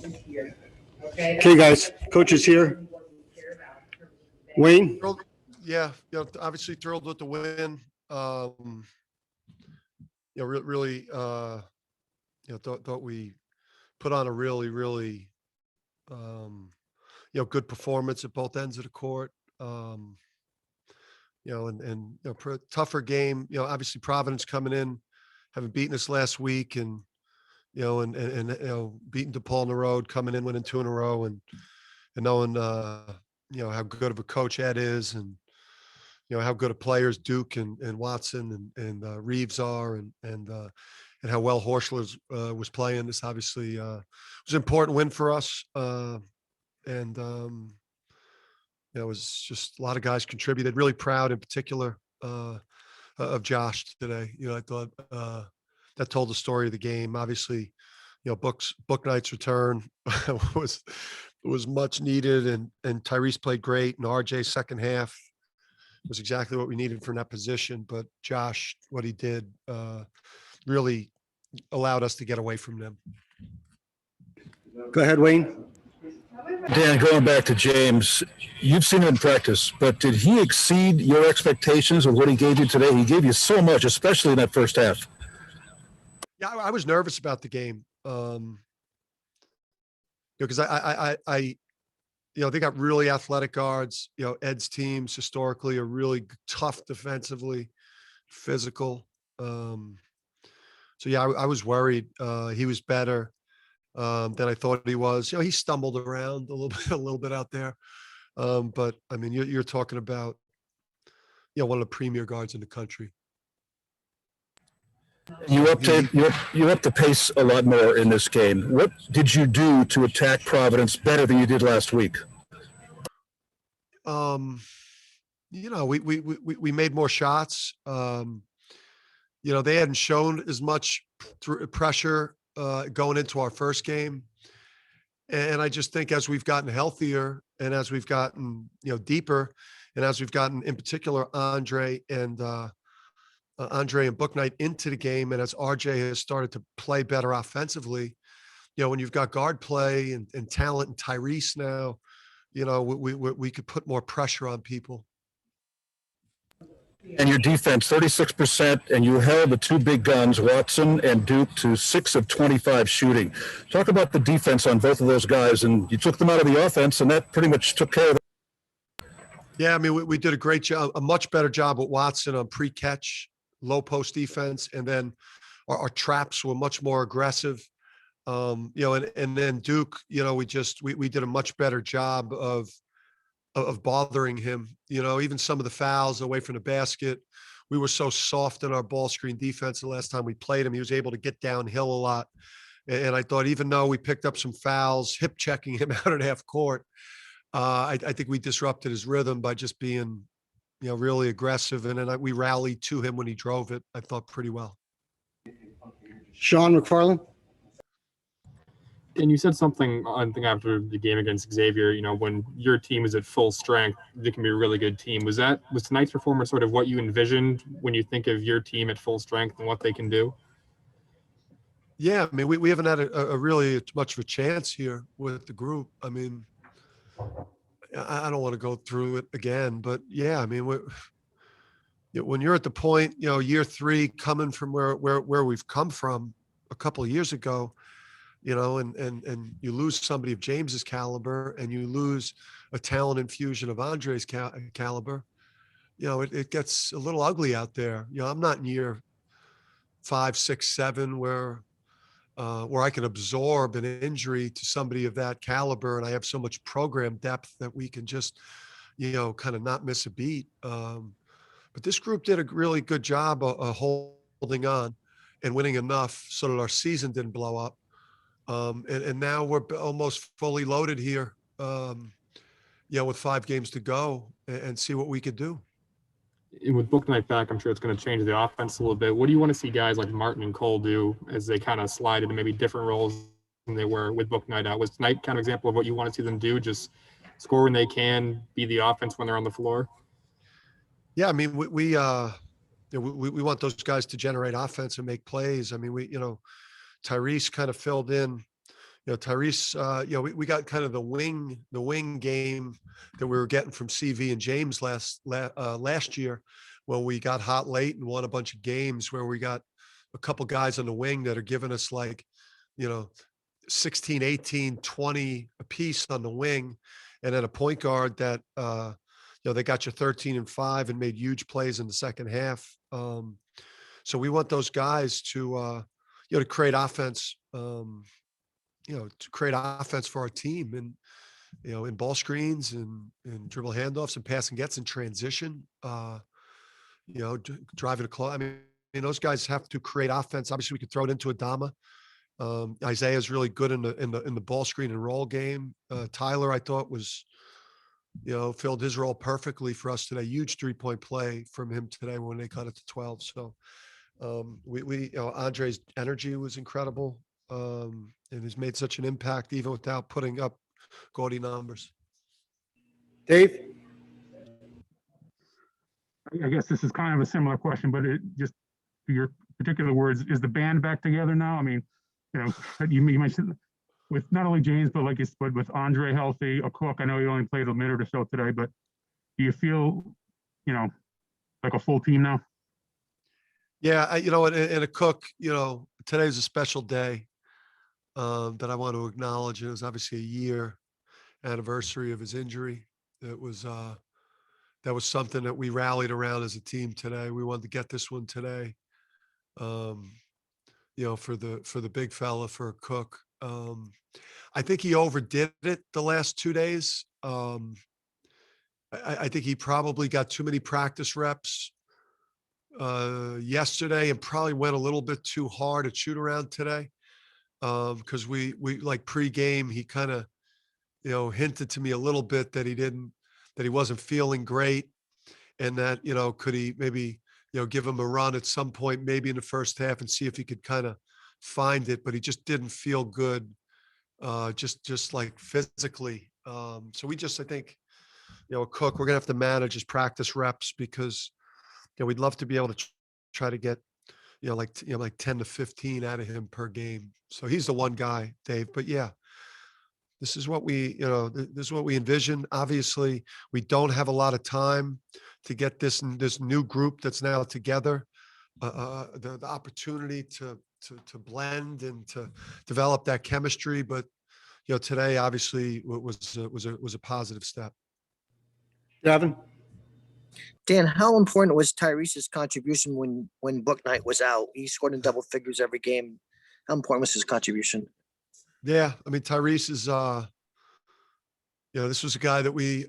Okay, guys, coach is here. Wayne? Yeah, obviously thrilled with the win. Really, thought we put on a really, good performance at both ends of the court. Tougher game. Obviously Providence coming in, having beaten us last week, and beating DePaul on the road, coming in, winning 2 in a row, and knowing how good of a coach Ed is, and how good of players Duke and Watson and Reeves are, and how well Horschler was playing. This obviously was an important win for us, and it was just a lot of guys contributed. Really proud, in particular, of Josh today. I thought that told the story of the game. Obviously, Bouknight's return was much needed, and Tyrese played great, and RJ's second half was exactly what we needed from that position. But Josh, what he did, really allowed us to get away from them. Go ahead, Wayne. Dan, going back to James, you've seen him in practice, but did he exceed your expectations of what he gave you today? He gave you so much, especially in that first half. Yeah, I was nervous about the game, because they got really athletic guards. Ed's teams historically are really tough defensively, physical. I was worried. He was better than I thought he was. He stumbled around a little bit out there. But I mean, you're talking about, one of the premier guards in the country. You upped the pace a lot more in this game. What did you do to attack Providence better than you did last week? We made more shots. They hadn't shown as much pressure going into our first game. And I just think as we've gotten healthier, and as we've gotten, deeper, and as we've gotten, in particular, Andre and Bouknight into the game, and as RJ has started to play better offensively, when you've got guard play and talent and Tyrese now, we could put more pressure on people. And your defense, 36%, and you held the 2 big guns, Watson and Duke, to 6 of 25 shooting. Talk about the defense on both of those guys, and you took them out of the offense, and that pretty much took care of it. Yeah, I mean, we did a great job, a much better job with Watson on pre-catch, low post defense, and then our traps were much more aggressive. And then Duke, we did a much better job of bothering him. Even some of the fouls away from the basket, we were so soft in our ball screen defense the last time we played him. He was able to get downhill a lot. And I thought, even though we picked up some fouls, hip checking him out at half court, I think we disrupted his rhythm by just being, really aggressive. And then we rallied to him when he drove it, I thought, pretty well. Sean McFarland. And you said something, I think, after the game against Xavier, when your team is at full strength, they can be a really good team. Was tonight's performance sort of what you envisioned when you think of your team at full strength and what they can do? Yeah, I mean, we haven't had a really much of a chance here with the group. I mean, I don't want to go through it again, but yeah, I mean, when you're at the point, year 3, coming from where we've come from a couple of years ago, and you lose somebody of James's caliber, and you lose a talent infusion of Andre's caliber, it gets a little ugly out there. I'm not in year 5, 6, 7 where I can absorb an injury to somebody of that caliber, and I have so much program depth that we can just, kind of not miss a beat. But this group did a really good job of holding on and winning enough so that our season didn't blow up. And now we're almost fully loaded here, with 5 games to go, and see what we could do. And with Bouknight back, I'm sure it's going to change the offense a little bit. What do you want to see guys like Martin and Cole do as they kind of slide into maybe different roles than they were with Bouknight out? Was tonight kind of example of what you want to see them do? Just score when they can, be the offense when they're on the floor? Yeah, I mean, we want those guys to generate offense and make plays. I mean, Tyrese kind of filled in, Tyrese, we got kind of the wing game that we were getting from CV and James last year when we got hot late and won a bunch of games where we got a couple guys on the wing that are giving us like, 16, 18, 20 a piece on the wing. And then a point guard that, they got you 13 and 5 and made huge plays in the second half. So we want those guys to, to create offense, to create offense for our team and, in ball screens and dribble handoffs and passing gets in transition, driving a close. I mean, those guys have to create offense. Obviously we could throw it into Adama. Isaiah is really good in the ball screen and roll game. Tyler, I thought was, filled his role perfectly for us today. Huge 3-point play from him today when they cut it to 12. So Andre's energy was incredible. And has made such an impact even without putting up gaudy numbers. Dave? I guess this is kind of a similar question, but it just your particular words, is the band back together now? I mean, you mentioned with not only James, but but with Andre healthy, a Cook. I know he only played a minute or so today, but do you feel, like a full team now? Yeah, and a Cook, today's a special day that I want to acknowledge. It was obviously a year anniversary of his injury. That was something that we rallied around as a team today. We wanted to get this one today. For the big fella, for Cook. I think he overdid it the last 2 days. I think he probably got too many practice reps yesterday and probably went a little bit too hard at shoot around today. Because we like pregame, he kind of, hinted to me a little bit that he wasn't feeling great, and that, could he maybe, give him a run at some point, maybe in the first half, and see if he could kind of find it, but he just didn't feel good, just like physically. So I think, Cook, we're gonna have to manage his practice reps because, we'd love to be able to try to get, like 10 to 15 out of him per game. So he's the one guy, Dave. But yeah, this is what we envision. Obviously, we don't have a lot of time to get this new group that's now together. The opportunity to blend and to develop that chemistry. But today obviously was a positive step. Gavin? Dan, how important was Tyrese's contribution when Bouknight was out? He scored in double figures every game. How important was his contribution? Yeah, I mean, Tyrese is, this was a guy that we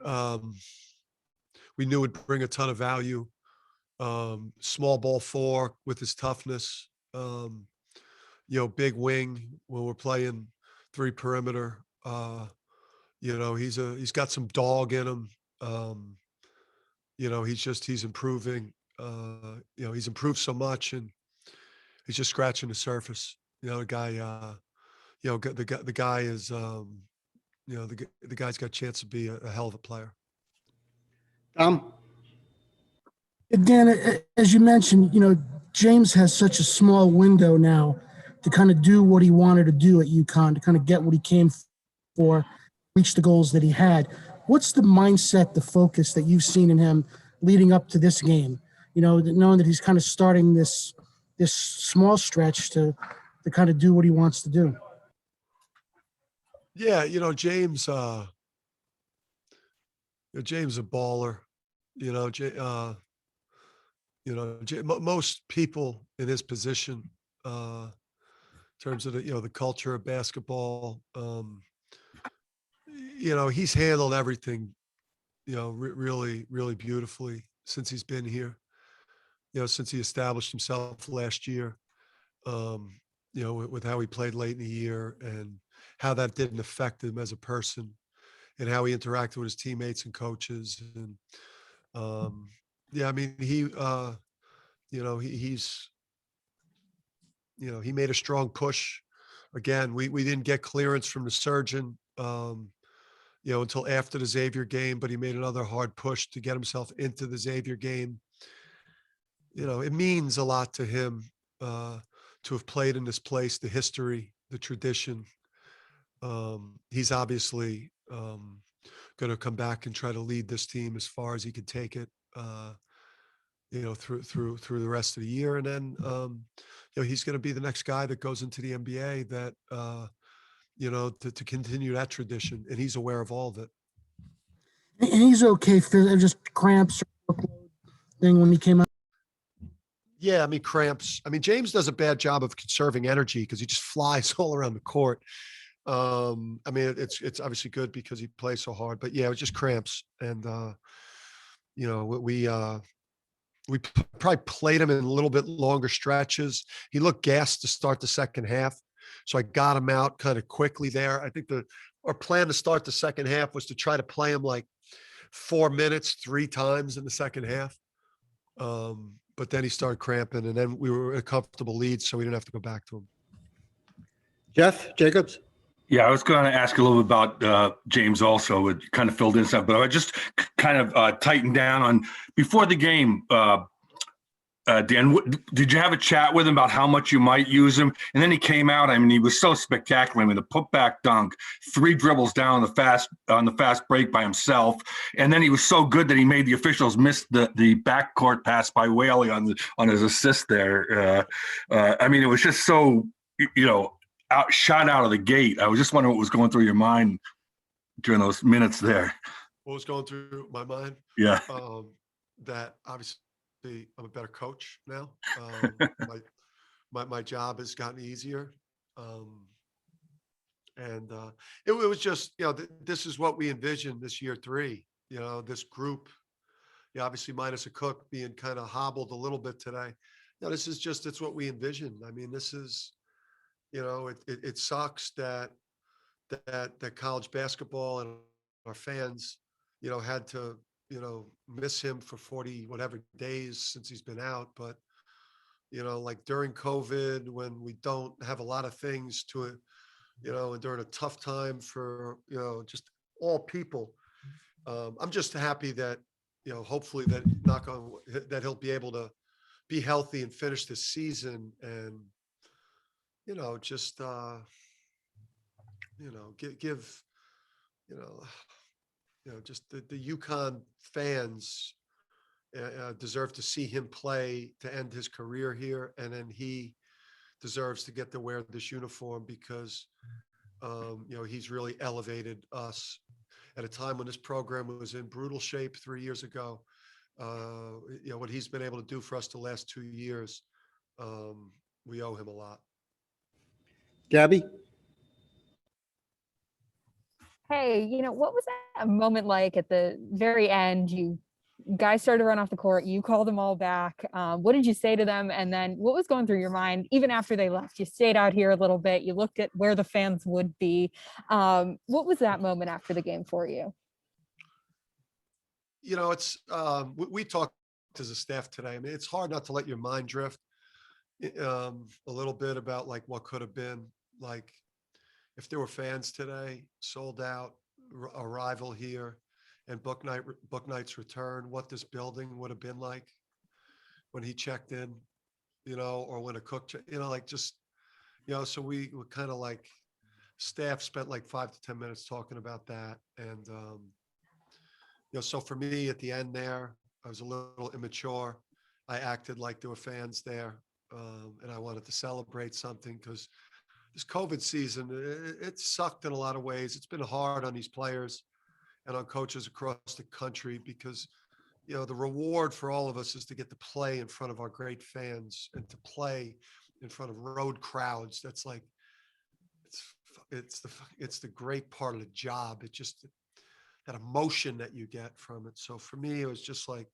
knew would bring a ton of value. Small ball 4 with his toughness. Big wing when we're playing 3 perimeter. He's got some dog in him. He's improving. He's improved so much, and he's just scratching the surface. The guy, the guy is, the guy's got a chance to be a hell of a player. Dan, as you mentioned, James has such a small window now to kind of do what he wanted to do at UConn, to kind of get what he came for, reach the goals that he had. What's the mindset, the focus that you've seen in him leading up to this game? Knowing that he's kind of starting this small stretch to kind of do what he wants to do. Yeah, James. James a baller. Most people in his position, in terms of the culture of basketball, he's handled everything, really, really beautifully since he's been here. Since he established himself last year, with how he played late in the year and how that didn't affect him as a person, and how he interacted with his teammates and coaches. And I mean, he made a strong push. Again, we didn't get clearance from the surgeon, until after the Xavier game, but he made another hard push to get himself into the Xavier game. It means a lot to him to have played in this place, the history, the tradition, He's obviously going to come back and try to lead this team as far as he can take it, through the rest of the year. And then, he's going to be the next guy that goes into the NBA that, to continue that tradition. And he's aware of all of it. And he's okay. Just cramps or workload thing when he came out. Yeah, I mean, cramps. I mean, James does a bad job of conserving energy because he just flies all around the court. I mean, it's obviously good because he plays so hard, but yeah, it was just cramps. And, we probably played him in a little bit longer stretches. He looked gassed to start the second half. So I got him out kind of quickly there. I think our plan to start the second half was to try to play him like 4 minutes, 3 times in the second half. But then he started cramping, and then we were in a comfortable lead, so we didn't have to go back to him. Jeff Jacobs. Yeah, I was going to ask a little bit about James also. It kind of filled in stuff, but I just kind of tightened down on before the game. Dan, did you have a chat with him about how much you might use him? And then he came out. I mean, he was so spectacular. I mean, the putback dunk, 3 dribbles down on the fast break by himself, and then he was so good that he made the officials miss the backcourt pass by Whaley on his assist there. I mean, it was just so shot out of the gate. I was just wondering what was going through your mind during those minutes there. What was going through my mind? Yeah. That obviously I'm a better coach now. My job has gotten easier. And it was just, this is what we envisioned this year 3, this group, obviously minus a Cook being kind of hobbled a little bit today. This is just, it's what we envisioned. I mean, this is, it sucks that college basketball and our fans, had to, miss him for 40 whatever days since he's been out. But, like during COVID, when we don't have a lot of things to, and during a tough time for, just all people, I'm just happy that, hopefully that that he'll be able to be healthy and finish this season and, just, give, just the UConn fans deserve to see him play to end his career here. And then he deserves to get to wear this uniform because, he's really elevated us at a time when this program was in brutal shape 3 years ago. What he's been able to do for us the last 2 years, we owe him a lot. Gabby. Hey, what was that moment like at the very end? You guys started to run off the court. You called them all back. What did you say to them? And then what was going through your mind even after they left? You stayed out here a little bit. You looked at where the fans would be. What was that moment after the game for you? It's we talked as a staff today. I mean, it's hard not to let your mind drift a little bit about like what could have been. Like if there were fans today, sold out, arrival here, and Bouknight's return, what this building would have been like when he checked in, or when a Cook, so we were kind of like staff spent like 5 to 10 minutes talking about that. And, so for me at the end there, I was a little immature. I acted like there were fans there, and I wanted to celebrate something because this COVID season, it sucked in a lot of ways. It's been hard on these players and on coaches across the country because, the reward for all of us is to get to play in front of our great fans and to play in front of road crowds. That's like, it's the great part of the job. It's just that emotion that you get from it. So for me, it was just like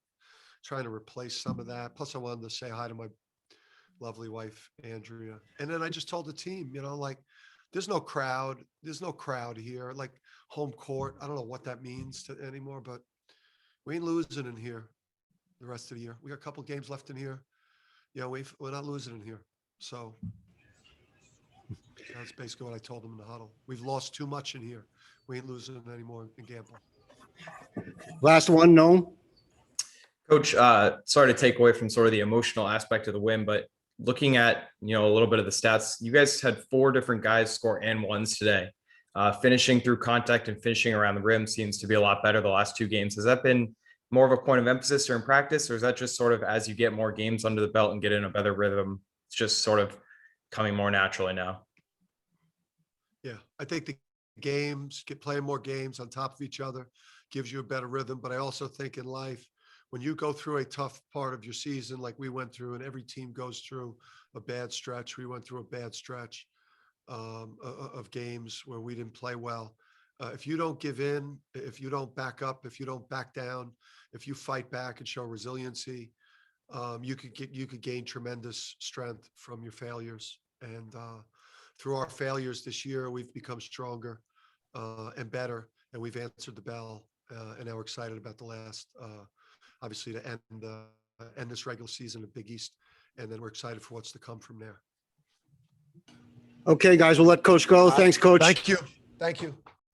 trying to replace some of that. Plus I wanted to say hi to my lovely wife, Andrea. And then I just told the team, like there's no crowd here, like home court. I don't know what that means anymore, but we ain't losing in here the rest of the year. We got a couple games left in here. We're not losing in here. So that's basically what I told them in the huddle. We've lost too much in here. We ain't losing anymore in Gamble. Last one, Noam. Coach, sorry to take away from sort of the emotional aspect of the win, but looking at, a little bit of the stats, you guys had 4 different guys score and ones today. finishing through contact and finishing around the rim seems to be a lot better the last 2 games. Has that been more of a point of emphasis or in practice, or is that just sort of as you get more games under the belt and get in a better rhythm, it's just sort of coming more naturally now? Yeah, I think the games, playing more games on top of each other gives you a better rhythm. But I also think in life, when you go through a tough part of your season, like we went through, and every team goes through a bad stretch, we went through a bad stretch of games where we didn't play well. If you don't give in, if you don't back up, if you don't back down, if you fight back and show resiliency, you could gain tremendous strength from your failures. And through our failures this year, we've become stronger and better, and we've answered the bell. And now we're excited about the last, obviously, to end this regular season of Big East, and then we're excited for what's to come from there. Okay, guys, we'll let Coach go. Thanks, Coach. Thank you. Thank you.